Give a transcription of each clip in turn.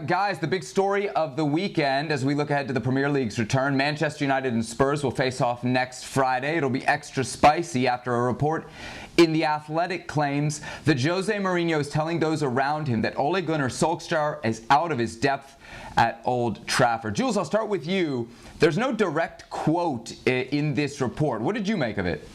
guys, the big story of the weekend as we look ahead to the Premier League's return. Manchester United and Spurs will face off next Friday. It'll be extra spicy after a report in The Athletic claims that Jose Mourinho is telling those around him that Ole Gunnar Solskjaer is out of his depth at Old Trafford. Jules, I'll start with you. There's no direct quote in this report. What did you make of it?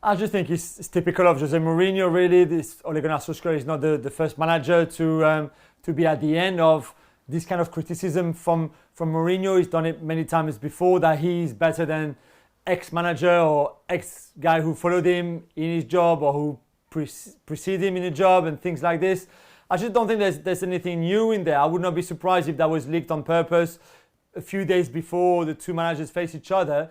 I just think it's typical of Jose Mourinho, really. This Ole Gunnar Solskjaer is not the first manager to be at the end of this kind of criticism from Mourinho. He's done it many times before, that he's better than ex-manager or ex-guy who followed him in his job or who preceded him in a job and things like this. I just don't think there's anything new in there. I would not be surprised if that was leaked on purpose a few days before the two managers face each other.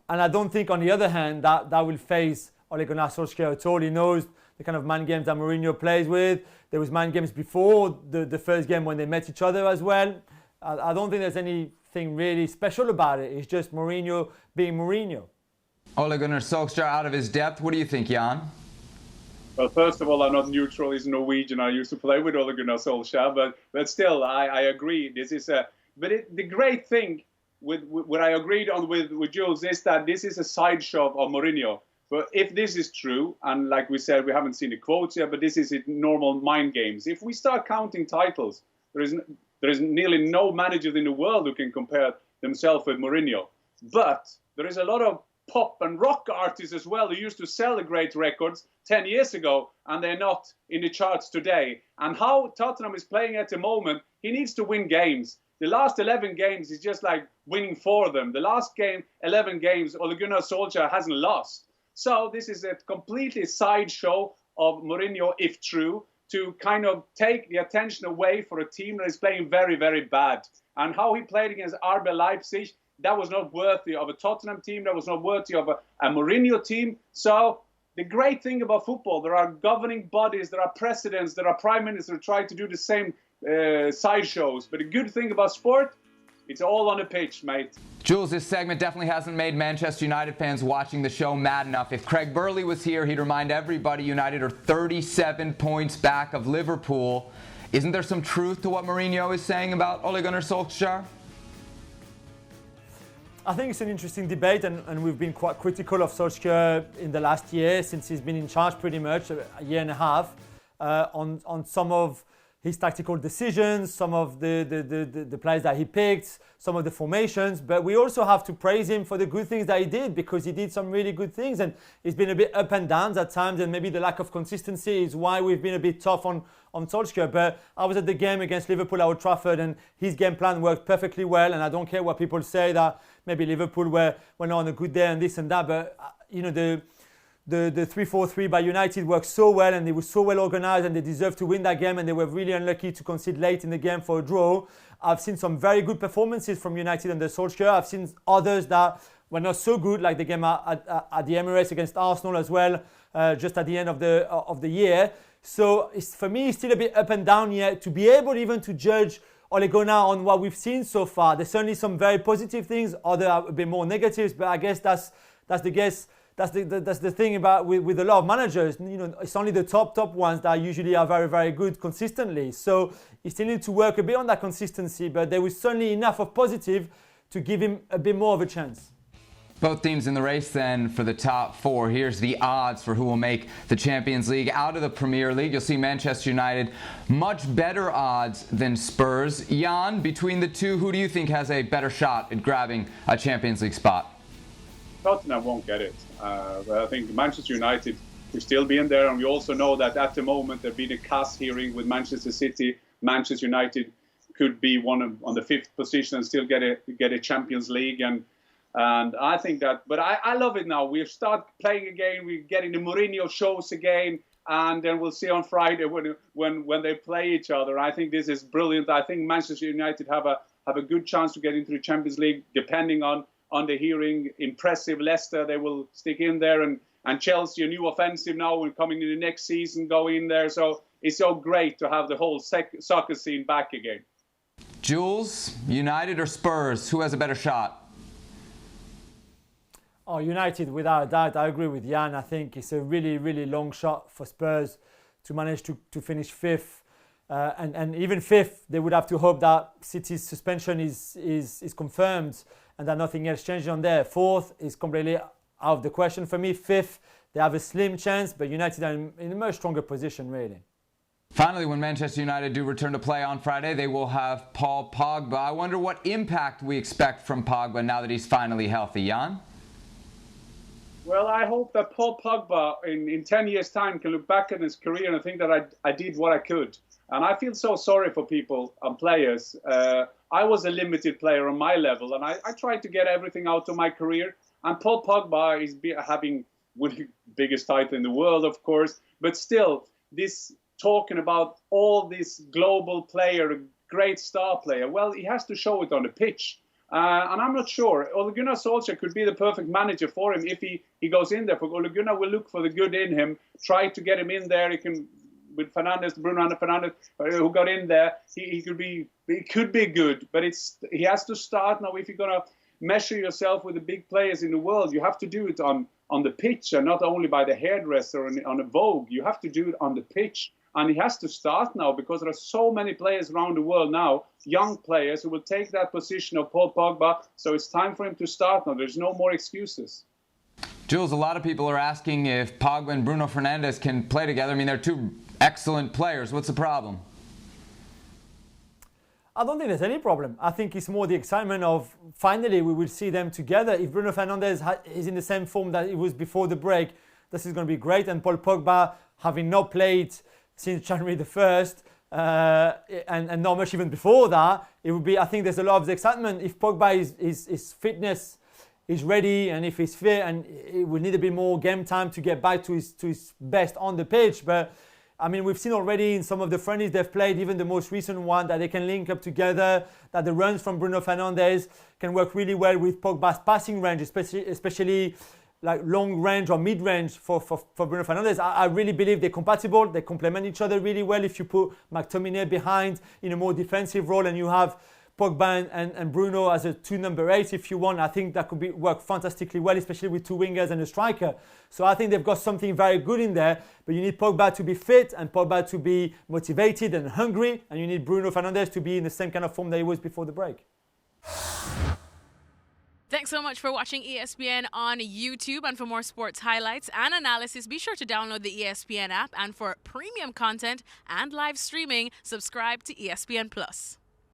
And I don't think, on the other hand, that will phase Ole Gunnar Solskjaer at all. He knows the kind of mind games that Mourinho plays with. There was mind games before the first game when they met each other as well. I don't think there's anything really special about it. It's just Mourinho being Mourinho. Ole Gunnar Solskjaer out of his depth. What do you think, Jan? Well, first of all, I'm not neutral. He's Norwegian. I used to play with Ole Gunnar Solskjaer, but still, I agree. This is the great thing with what I agreed on with Jules is that this is a sideshow of Mourinho. But if this is true, and like we said, we haven't seen the quotes yet, but this is normal mind games. If we start counting titles, there is nearly no manager in the world who can compare themselves with Mourinho. But there is a lot of pop and rock artists as well who used to sell the great records 10 years ago, and they're not in the charts today. And how Tottenham is playing at the moment, he needs to win games. The last 11 games is just like winning 4 of them. The last 11 games, Ole Gunnar Solskjaer hasn't lost. So this is a completely sideshow of Mourinho, if true, to kind of take the attention away for a team that is playing very, very bad. And how he played against RB Leipzig, that was not worthy of a Tottenham team. That was not worthy of a Mourinho team. So the great thing about football, there are governing bodies, there are presidents, there are prime ministers who try to do the same sideshows. But the good thing about sport, it's all on the pitch, mate. Jules, this segment definitely hasn't made Manchester United fans watching the show mad enough. If Craig Burley was here, he'd remind everybody United are 37 points back of Liverpool. Isn't there some truth to what Mourinho is saying about Ole Gunnar Solskjaer? I think it's an interesting debate, and we've been quite critical of Solskjaer in the last year, since he's been in charge pretty much, a year and a half, on some of his tactical decisions, some of the players that he picked, some of the formations. But we also have to praise him for the good things that he did, because he did some really good things, and he's been a bit up and down at times, and maybe the lack of consistency is why we've been a bit tough on Solskjaer. But I was at the game against Liverpool at Old Trafford, and his game plan worked perfectly well, and I don't care what people say that maybe Liverpool were not on a good day and this and that, but the 3-4-3 by United worked so well, and they were so well organised, and they deserved to win that game, and they were really unlucky to concede late in the game for a draw. I've seen some very good performances from United under Solskjaer. I've seen others that were not so good, like the game at the Emirates against Arsenal as well, just at the end of the year. So for me, it's still a bit up and down yet to be able even to judge Ole Gunnar on what we've seen so far. There's certainly some very positive things, other are a bit more negatives, but I guess that's the guess. That's the thing about with a lot of managers. It's only the top ones that usually are very, very good consistently. So he still needs to work a bit on that consistency, but there was certainly enough of positive to give him a bit more of a chance. Both teams in the race then for the top 4. Here's the odds for who will make the Champions League out of the Premier League. You'll see Manchester United much better odds than Spurs. Jan, between the two, who do you think has a better shot at grabbing a Champions League spot? Tottenham won't get it. But I think Manchester United will still be in there, and we also know that at the moment there'll be the CAS hearing with Manchester City. Manchester United could be on the 5th position and still get a Champions League, and I think that. But I love it now. We start playing again. We're getting the Mourinho shows again, and then we'll see on Friday when they play each other. I think this is brilliant. I think Manchester United have a good chance to get into the Champions League, depending on the hearing. Impressive Leicester, they will stick in there, and Chelsea, a new offensive now, will coming in the next season, go in there. So it's so great to have the whole soccer scene back again. Jules, United or Spurs, who has a better shot? Oh, United, without a doubt. I agree with Jan. I think it's a really, really long shot for Spurs to manage to finish 5th And even fifth, they would have to hope that City's suspension is confirmed and that nothing else changes on there. Fourth is completely out of the question for me. Fifth, they have a slim chance, but United are in a much stronger position, really. Finally, when Manchester United do return to play on Friday, they will have Paul Pogba. I wonder what impact we expect from Pogba now that he's finally healthy. Jan? Well, I hope that Paul Pogba in 10 years' time can look back at his career and think that I did what I could. And I feel so sorry for people and players. I was a limited player on my level, and I tried to get everything out of my career. And Paul Pogba is having the biggest title in the world, of course, but still, this talking about all this global player, great star player, well, he has to show it on the pitch. And I'm not sure. Ole Gunnar Solskjaer could be the perfect manager for him if he goes in there. For Ole Gunnar will look for the good in him, try to get him in there. He can, with Bruno Fernandes, who got in there, he could be good. But he has to start now. If you're gonna measure yourself with the big players in the world, you have to do it on the pitch and not only by the hairdresser on a Vogue. You have to do it on the pitch. And he has to start now because there are so many players around the world now, young players who will take that position of Paul Pogba. So it's time for him to start now. There's no more excuses. Jules, a lot of people are asking if Pogba and Bruno Fernandes can play together. I mean, they're two excellent players. What's the problem? I don't think there's any problem. I think it's more the excitement of finally we will see them together. If Bruno Fernandes is in the same form that it was before the break, this is going to be great. And Paul Pogba, having not played since January the 1st, and not much even before that, it would be, I think there's a lot of excitement. If Pogba his fitness is ready, and if he's fit, and it will need a bit more game time to get back to his best on the pitch. But I mean, we've seen already in some of the friendlies they've played, even the most recent one, that they can link up together, that the runs from Bruno Fernandes can work really well with Pogba's passing range, especially like long range or mid range for Bruno Fernandes. I really believe they're compatible. They complement each other really well. If you put McTominay behind in a more defensive role and you have Pogba and Bruno as a 2 number 8 if you want, I think that could work fantastically well, especially with 2 wingers and a striker. So I think they've got something very good in there, but you need Pogba to be fit and Pogba to be motivated and hungry, and you need Bruno Fernandes to be in the same kind of form that he was before the break. Thanks so much for watching ESPN on YouTube. And for more sports highlights and analysis, be sure to download the ESPN app. And for premium content and live streaming, subscribe to ESPN Plus.